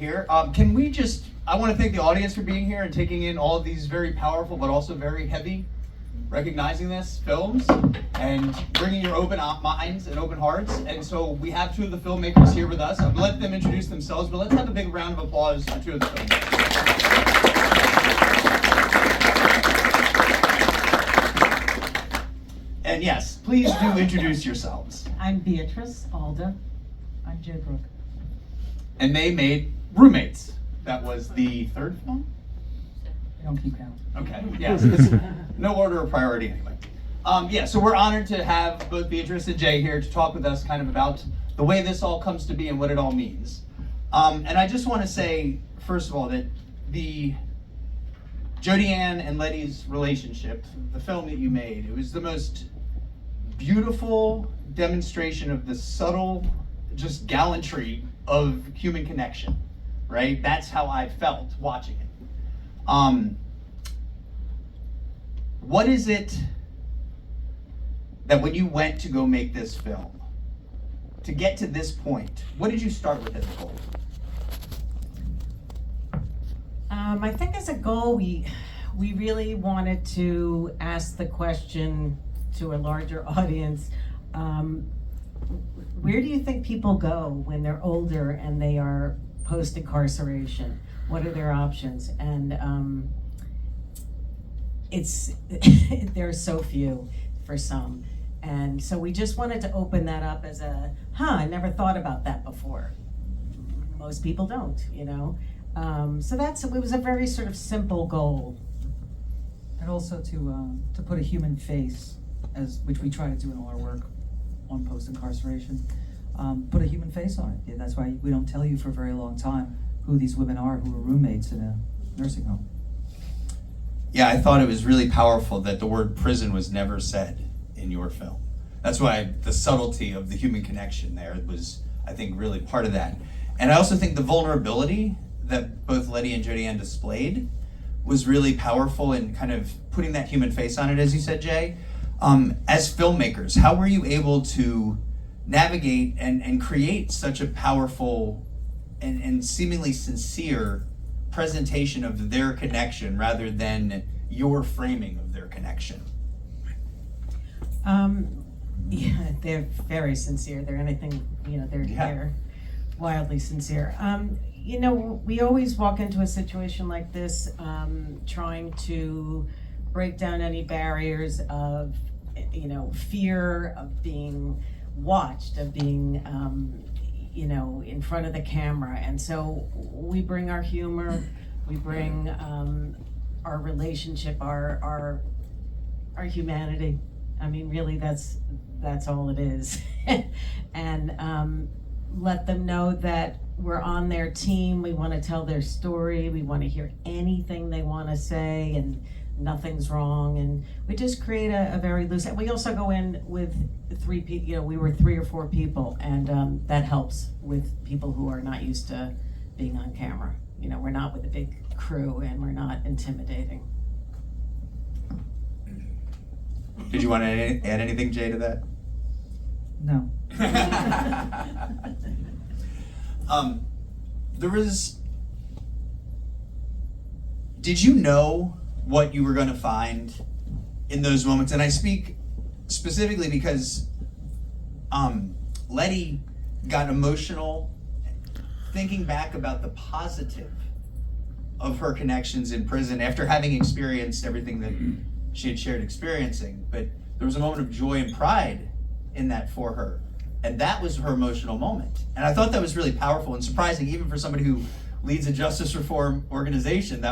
Here, can we just, I want to thank the audience for being here and taking in all of these very powerful but also very heavy, recognizing this, films, and bringing your open minds and open hearts. And so we have two of the filmmakers here with us. I'll let them introduce themselves, but let's have a big round of applause for two of the filmmakers. And yes, please do introduce yourselves. I'm Beatrice Alda. I'm J Brooke. And they made Roommates. That was the third film? I don't keep count. Okay, yes. No order of priority anyway. Yeah, so we're honored to have both Beatrice and Jay here to talk with us kind of about the way this all comes to be and what it all means. And I just want to say, first of all, that the Jodie Ann and Letty's relationship, the film that you made, it was the most beautiful demonstration of the subtle, just gallantry of human connection, right? That's how I felt watching it. What is it that when you went to go make this film, to get to this point, what did you start with as a goal? I think as a goal, we really wanted to ask the question to a larger audience, where do you think people go when they're older and they are post-incarceration? What are their options? And there are so few for some. And so we just wanted to open that up as I never thought about that before. Most people don't, you know? So it was a very sort of simple goal. And also to put a human face, which we try to do in all our work on post-incarceration, put a human face on it. Yeah, that's why we don't tell you for a very long time who these women are who are roommates in a nursing home. Yeah, I thought it was really powerful that the word prison was never said in your film. That's why the subtlety of the human connection there was, I think, really part of that. And I also think the vulnerability that both Letty and Jodie Ann displayed was really powerful in kind of putting that human face on it, as you said, Jay. As filmmakers, how were you able to navigate and create such a powerful and seemingly sincere presentation of their connection rather than your framing of their connection? Yeah, they're very sincere. They're anything, they're wildly sincere. We always walk into a situation like this trying to break down any barriers of, fear of being watched, of being, in front of the camera. And so we bring our humor, we bring our relationship, our humanity. I mean, really, that's all it is. And let them know that we're on their team. We want to tell their story. We want to hear anything they want to say, and nothing's wrong. And we just create a very loose. We also go in with 3 people. We were 3 or 4 people, and that helps with people who are not used to being on camera. We're not with a big crew, and we're not intimidating. Did you want to add anything, Jay, to that? No. Did you know what you were going to find in those moments? And I speak specifically because Letty got emotional thinking back about the positive of her connections in prison after having experienced everything that she had shared experiencing. But there was a moment of joy and pride in that for her. And that was her emotional moment. And I thought that was really powerful and surprising, even for somebody who leads a justice reform organization.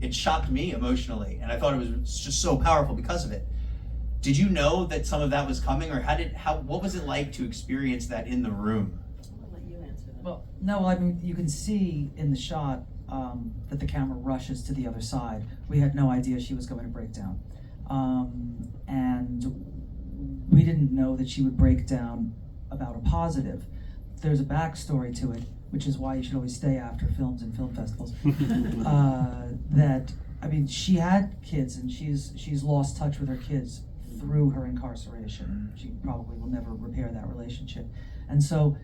It shocked me emotionally. And I thought it was just so powerful because of it. Did you know that some of that was coming, or what was it like to experience that in the room? I'll let you answer that. Well, no, I mean, you can see in the shot that the camera rushes to the other side. We had no idea she was going to break down. And we didn't know that she would break down about a positive. There's a backstory to it, which is why you should always stay after films and film festivals. She had kids, and she's lost touch with her kids through her incarceration. She probably will never repair that relationship. And so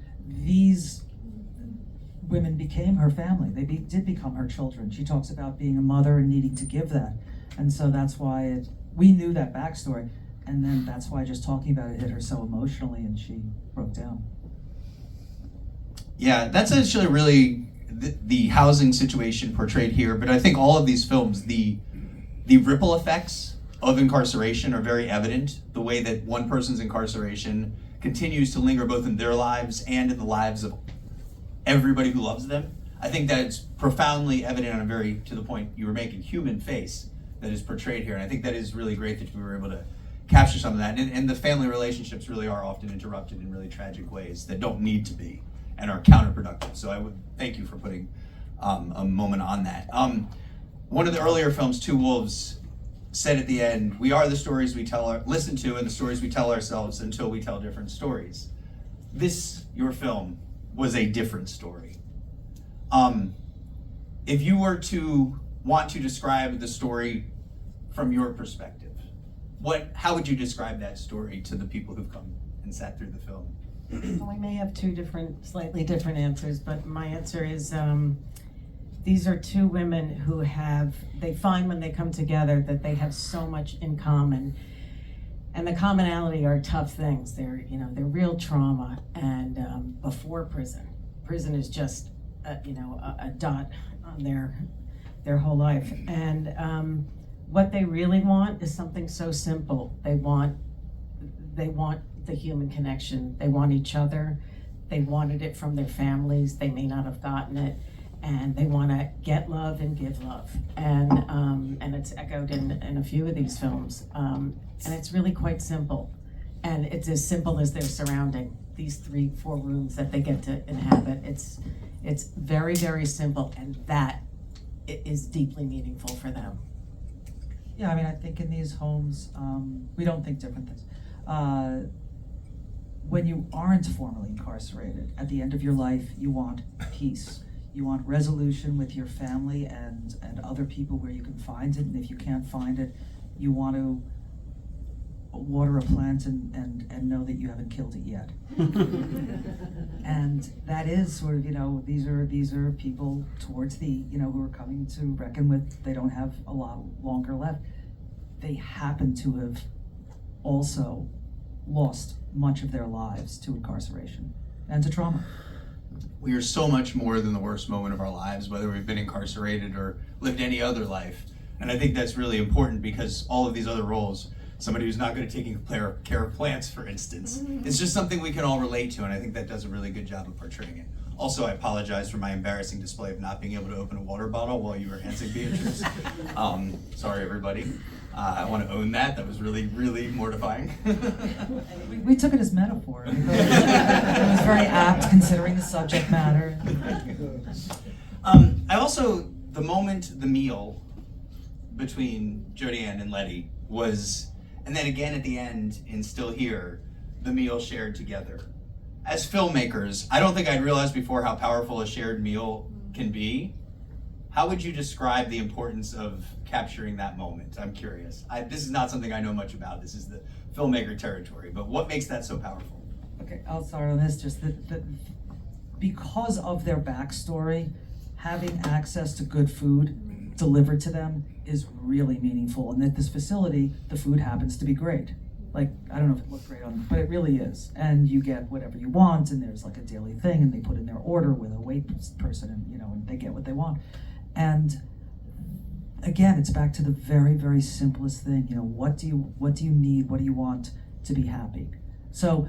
women became her family. They did become her children. She talks about being a mother and needing to give that. And so that's why we knew that backstory. And then that's why just talking about it hit her so emotionally and she broke down. Yeah, that's actually really the housing situation portrayed here, but I think all of these films, the ripple effects of incarceration are very evident. The way that one person's incarceration continues to linger both in their lives and in the lives of everybody who loves them. I think that's profoundly evident on a very, to the point you were making, human face that is portrayed here. And I think that is really great that we were able to capture some of that. And the family relationships really are often interrupted in really tragic ways that don't need to be and are counterproductive. So I would thank you for putting a moment on that. One of the earlier films, Two Wolves, said at the end, we are the stories we listen to and the stories we tell ourselves until we tell different stories. This, your film, was a different story. If you were to want to describe the story from your perspective, how would you describe that story to the people who've come and sat through the film? Well, we may have two slightly different answers, but my answer is these are two women who they find when they come together that they have so much in common. And the commonality are tough things. They're real trauma. And before prison is just, a dot on their whole life. And what they really want is something so simple. They want the human connection. They want each other. They wanted it from their families. They may not have gotten it. And they want to get love and give love. And it's echoed in a few of these films. And it's really quite simple. And it's as simple as their surrounding, these 3-4 rooms that they get to inhabit. It's very, very simple, and that is deeply meaningful for them. Yeah, I mean, I think in these homes, we don't think different things. When you aren't formally incarcerated, at the end of your life, you want peace. You want resolution with your family and other people where you can find it. And if you can't find it, you want to water a plant and know that you haven't killed it yet. And that is sort of, these are people towards who are coming to reckon with, they don't have a lot longer left. They happen to have also lost much of their lives to incarceration and to trauma. We are so much more than the worst moment of our lives, whether we've been incarcerated or lived any other life. And I think that's really important because all of these other roles, somebody who's not good at taking care of plants, for instance, it's just something we can all relate to, and I think that does a really good job of portraying it. Also, I apologize for my embarrassing display of not being able to open a water bottle while you were answering Beatrice. Sorry, everybody. I want to own that. That was really, really mortifying. We took it as metaphor. It was very apt considering the subject matter. The meal between Jodie Ann and Letty was, and then again at the end in Still Here, the meal shared together. As filmmakers, I don't think I'd realized before how powerful a shared meal can be. How would you describe the importance of capturing that moment? I'm curious. This is not something I know much about. This is the filmmaker territory, but what makes that so powerful? Okay, I'll start on this. Just that because of their backstory, having access to good food delivered to them is really meaningful. And at this facility, the food happens to be great. Like, I don't know if it looked great on, but it really is. And you get whatever you want, and there's like a daily thing, and they put in their order with a wait person, and they get what they want. And again, it's back to the very, very simplest thing. What do you need? What do you want to be happy? So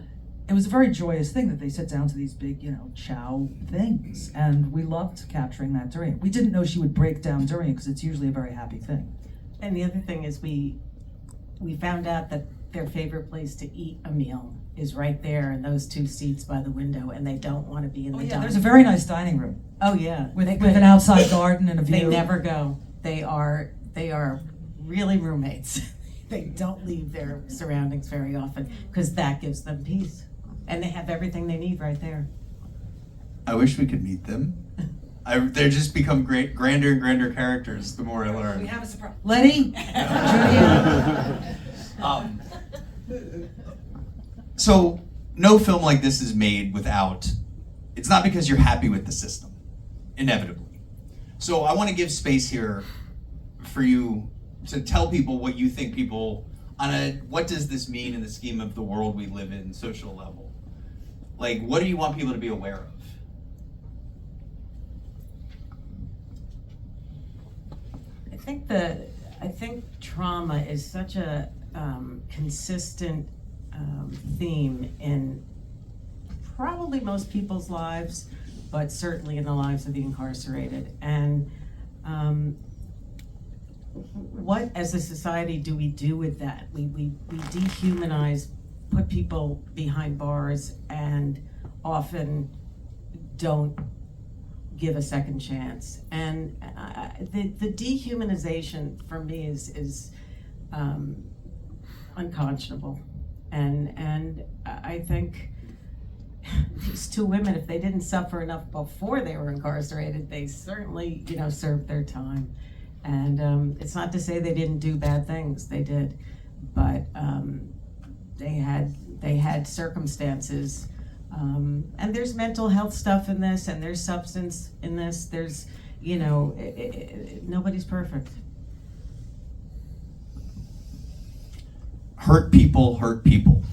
it was a very joyous thing that they sit down to these big, chow things. And we loved capturing that during it. We didn't know she would break down during it because it's usually a very happy thing. And the other thing is we found out that their favorite place to eat a meal is right there in those 2 seats by the window, and they don't want to be in the dining room. There's a very nice dining room. Oh yeah, with an outside garden and a view. They never go. They are really roommates. They don't leave their surroundings very often because that gives them peace, and they have everything they need right there. I wish we could meet them. They just become grander and grander characters the more I learn. We have a surprise. Letty? So no film like this is made without, it's not because you're happy with the system. inevitably. So I want to give space here for you to tell people what you think people, what does this mean in the scheme of the world we live in, social level? Like, what do you want people to be aware of? I think trauma is such a consistent theme in probably most people's lives, but certainly in the lives of the incarcerated. And what, as a society, do we do with that? We dehumanize, put people behind bars, and often don't give a second chance. And the dehumanization for me is unconscionable. And I think these two women, if they didn't suffer enough before they were incarcerated, they certainly, served their time. And it's not to say they didn't do bad things, they did, but they had circumstances. And there's mental health stuff in this, and there's substance in this. There's, nobody's perfect. Hurt people hurt people.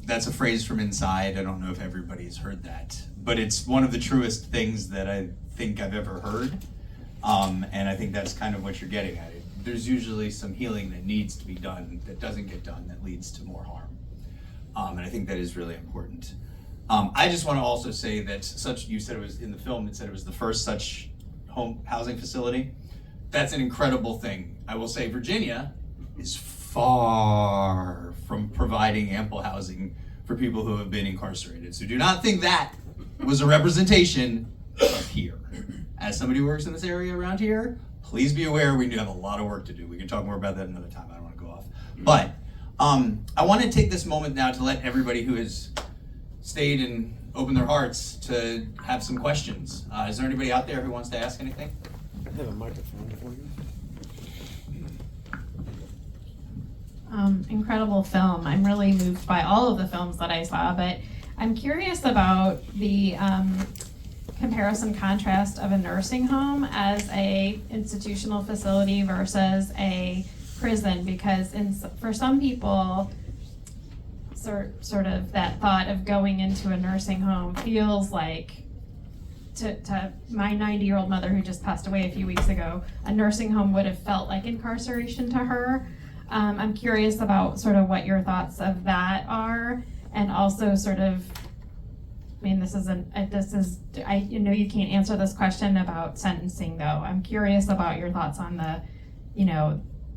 That's a phrase from Inside. I don't know if everybody's heard that, but it's one of the truest things that I think I've ever heard. And I think that's kind of what you're getting at. There's usually some healing that needs to be done that doesn't get done, that leads to more harm. And I think that is really important. I just want to also say that you said it was in the film, it said it was the first such housing facility. That's an incredible thing. I will say Virginia is far from providing ample housing for people who have been incarcerated. So do not think that was a representation of here. As somebody who works in this area around here, please be aware we do have a lot of work to do. We can talk more about that another time. I don't want to go off. But I want to take this moment now to let everybody who has stayed and opened their hearts to have some questions. Is there anybody out there who wants to ask anything? I have a microphone for you. Incredible film. I'm really moved by all of the films that I saw, but I'm curious about the comparison contrast of a nursing home as a institutional facility versus a prison, because for some people, sort of that thought of going into a nursing home feels like, to my 90-year-old mother who just passed away a few weeks ago, a nursing home would have felt like incarceration to her. I'm curious about sort of what your thoughts of that are, and also sort of, I know you can't answer this question about sentencing though. I'm curious about your thoughts on the,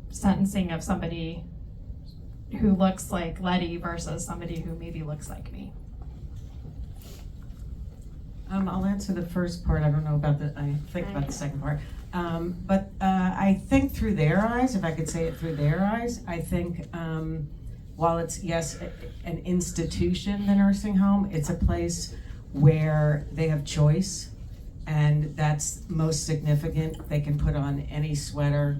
sentencing of somebody who looks like Letty versus somebody who maybe looks like me. I'll answer the first part. I don't know about I think about the second part. But I think through their eyes, if I could say it through their eyes, I think while it's, yes, an institution, the nursing home, it's a place where they have choice, and that's most significant. They can put on any sweater,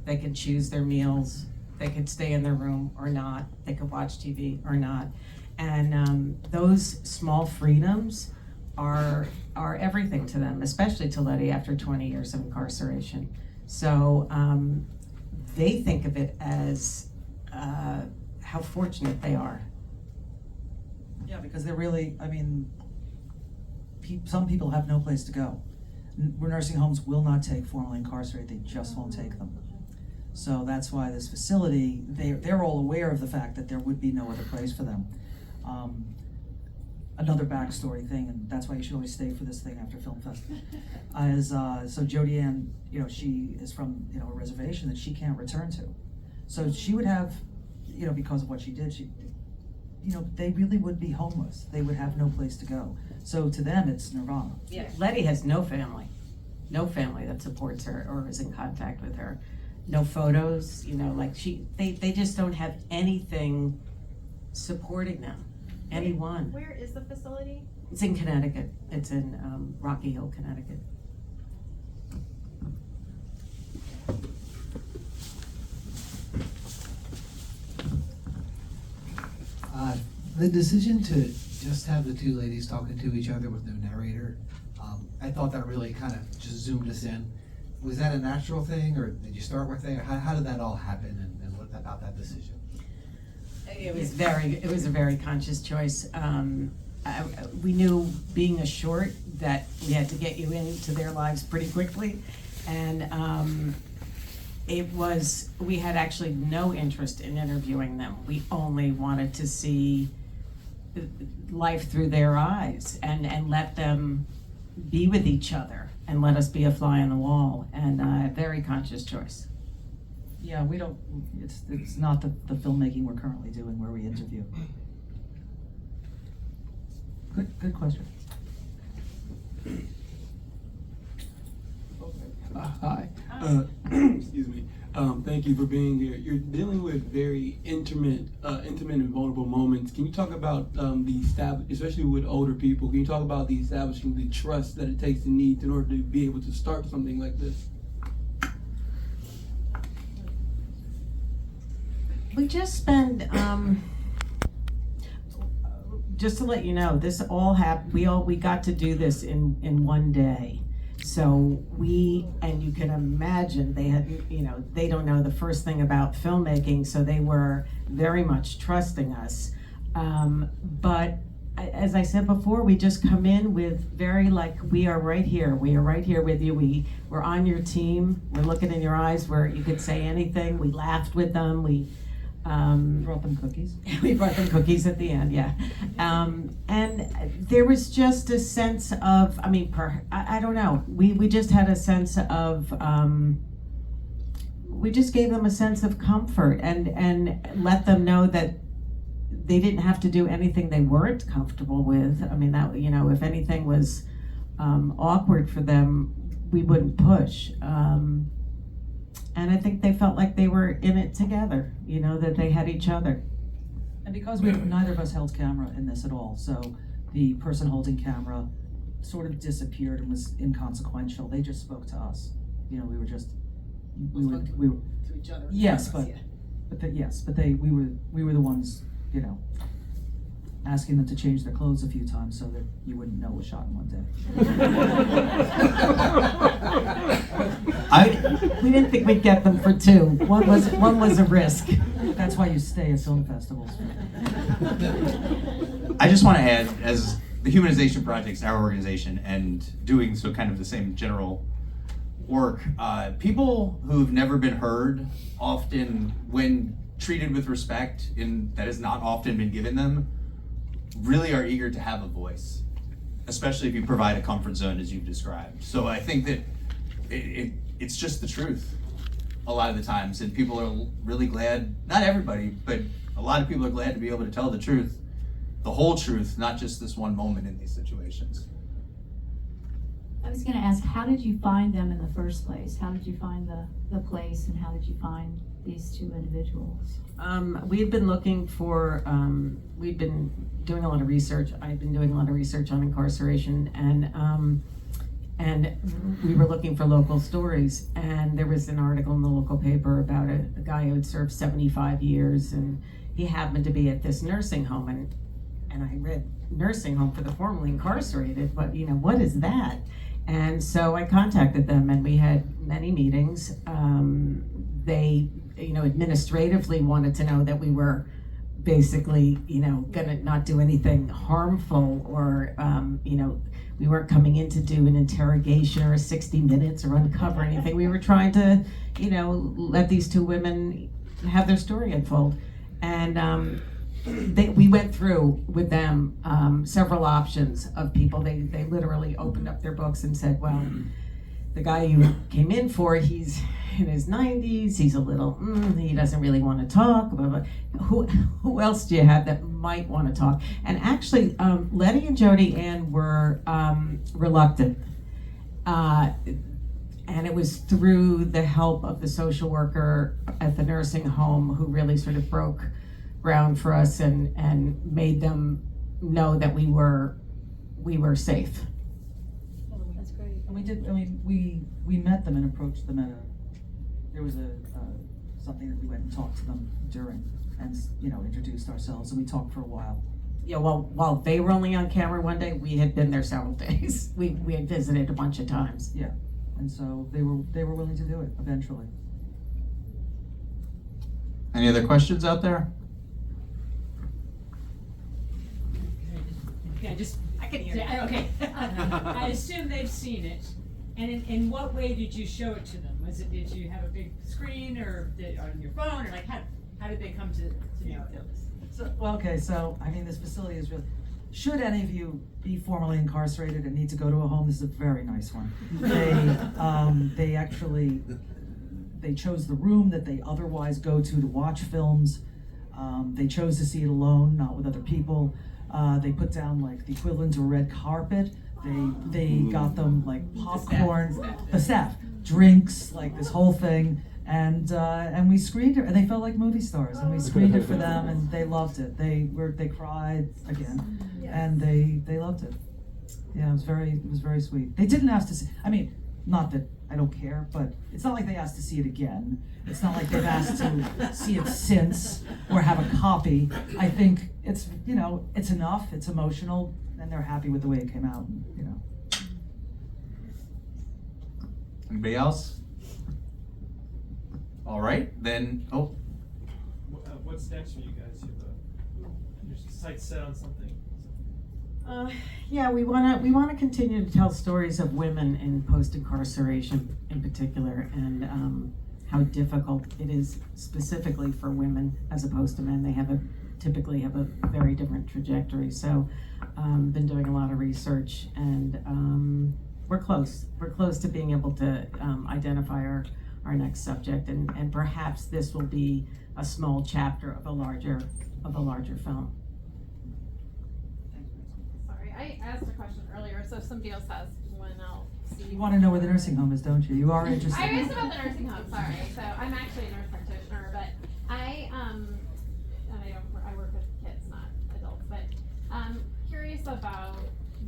they can choose their meals, they could stay in their room or not, they could watch TV or not. And those small freedoms are everything to them, especially to Letty after 20 years of incarceration. So they think of it as how fortunate they are. Yeah, because they're really, some people have no place to go. Nursing homes will not take formerly incarcerated, they just won't take them. So that's why this facility, they're all aware of the fact that there would be no other place for them. Another backstory thing, and that's why you should always stay for this thing after Film Fest, is so Jodie Ann, she is from a reservation that she can't return to. So she would have, because of what she did, they really would be homeless. They would have no place to go. So to them, it's nirvana. Yeah, Letty has no family that supports her or is in contact with her. No photos, they just don't have anything supporting them. Anyone. Where is the facility? It's in Connecticut. It's in Rocky Hill, Connecticut. The decision to just have the two ladies talking to each other with no narrator, I thought thought that really kind of just zoomed us in. Was that a natural thing, or did you start with there? How did that all happen, and what about that decision? It was a very conscious choice. We knew, being a short, that we had to get you into their lives pretty quickly, and we had actually no interest in interviewing them. We only wanted to see life through their eyes and let them be with each other and let us be a fly on the wall, and a very conscious choice. Yeah, we don't, it's not the filmmaking we're currently doing where we interview. Good question. Hi. Excuse me. Thank you for being here. You're dealing with very intimate and vulnerable moments. Can you talk about especially with older people, can you talk about the establishing the trust that it takes to need in order to be able to start something like this? We just spend, just to let you know, this all happened, we got to do this in one day. So and you can imagine, they don't know the first thing about filmmaking, so they were very much trusting us. But as I said before, we just come in with we are right here with you, we're on your team, we're looking in your eyes where you could say anything, we laughed with them, we Brought them cookies. we brought them cookies at the end, yeah. And there was just a sense of, I don't know, we just had a sense of, we just gave them a sense of comfort and let them know that they didn't have to do anything they weren't comfortable with. If anything was awkward for them, we wouldn't push. And I think they felt like they were in it together, that they had each other. And because neither of us held camera in this at all, so the person holding camera sort of disappeared and was inconsequential. They just spoke to us. We were just we were To each other. yes, but we were the ones, asking them to change their clothes a few times so that you wouldn't know it was shot in one day. We didn't think we'd get them for two. One was a risk. That's why you stay at film festivals. I just want to add, as the Humanization Project's our organization, and doing so kind of the same general work, people who've never been heard often, when treated with respect, that has not often been given them, really are eager to have a voice, especially if you provide a comfort zone as you've described. So I think that it's just the truth a lot of the times, and people are really glad, not everybody, but a lot of people are glad to be able to tell the truth, the whole truth, not just this one moment in these situations. I was going to ask, how did you find them in the first place? How did you find the place, and how did you find these two individuals? We had been looking for, we'd been doing a lot of research. I'd been doing a lot of research on incarceration, and we were looking for local stories. And there was an article in the local paper about a guy who had served 75 years, and he happened to be at this nursing home. And I read nursing home for the formerly incarcerated, but what is that? And so I contacted them, and we had many meetings. They, administratively wanted to know that we were basically, gonna not do anything harmful, or, we weren't coming in to do an interrogation or 60 minutes or uncover anything. We were trying to, let these two women have their story unfold. And we went through with them several options of people. They literally opened up their books and said, well, the guy you came in for, he's in his 90s, he's a little, he doesn't really want to talk, blah, blah. Who else do you have that might want to talk? And actually, Letty and Jody Ann were reluctant. And it was through the help of the social worker at the nursing home who really sort of broke ground for us and made them know that we were safe. That's great. And we met them and approached them there was something that we went and talked to them during, and introduced ourselves, and we talked for a while. while they were only on camera one day, we had been there several days. We had visited a bunch of times. Yeah, and so they were willing to do it eventually. Any other questions out there? Yeah, just, I can hear yeah, you. okay. I assume they've seen it. And in what way did you show it to them? Did you have a big screen or on your phone, or like how did they come to know it? So, well, okay, so, I mean, this facility is really, should any of you be formerly incarcerated and need to go to a home, this is a very nice one. They actually, they chose the room that they otherwise go to watch films. They chose to see it alone, not with other people. They put down like the equivalent of a red carpet. They got them like popcorn, the staff, drinks, like this whole thing. And we screened it, and they felt like movie stars, and we screened it for them, and they loved it. They cried again, and they loved it. Yeah, it was very sweet. They didn't ask to see. I mean, not that I don't care, but it's not like they asked to see it again. It's not like they've asked to see it since or have a copy. I think it's it's enough. It's emotional, and they're happy with the way it came out. Anybody else? All right, then. Oh, what's next for you guys? Your sights set on something. Yeah, we wanna continue to tell stories of women in post-incarceration in particular, and how difficult it is specifically for women as opposed to men. They typically have a very different trajectory. So, been doing a lot of research, and we're close to being able to identify our next subject, and perhaps this will be a small chapter of a larger film. Sorry, I asked a question earlier, so if somebody else has one, I'll see. You want to know where the nursing home is, don't you? You are interested. I asked about the nursing home, sorry. So I'm actually a nurse practitioner, but I work with kids, not adults, but curious about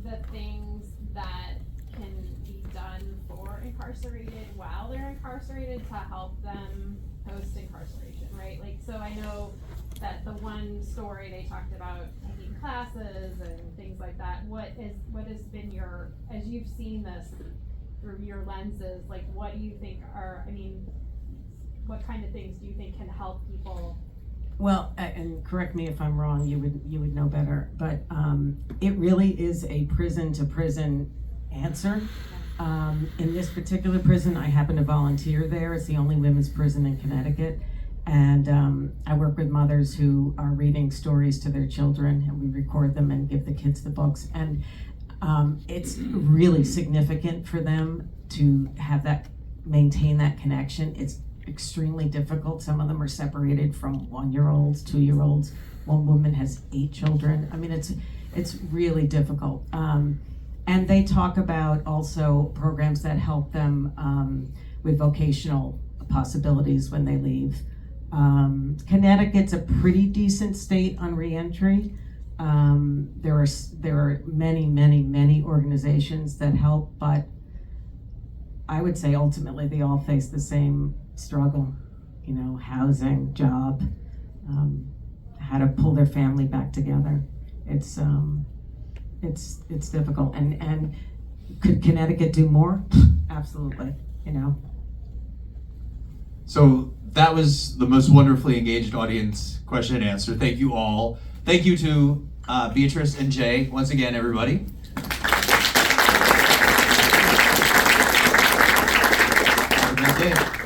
the things that can be done for incarcerated while they're incarcerated to help them post-incarceration, right? Like, so I know that the one story they talked about taking classes and things like that. What has been as you've seen this through your lenses, like what do you think what kind of things do you think can help people? Well, and correct me if I'm wrong, you would know better, but it really is a prison to prison answer. In this particular prison, I happen to volunteer there. It's the only women's prison in Connecticut. And I work with mothers who are reading stories to their children, and we record them and give the kids the books. And it's really significant for them to have maintain that connection. It's extremely difficult. Some of them are separated from 1-year-olds, 2-year-olds. One woman has 8 children. I mean, it's really difficult. And they talk about also programs that help them with vocational possibilities when they leave. Connecticut's a pretty decent state on reentry. There are many organizations that help, but I would say ultimately they all face the same struggle. Housing, job, how to pull their family back together. It's difficult. And could Connecticut do more? Absolutely. so that was the most wonderfully engaged audience question and answer. Thank you all. Thank you to Beatrice and Jay once again, everybody. Have a good day.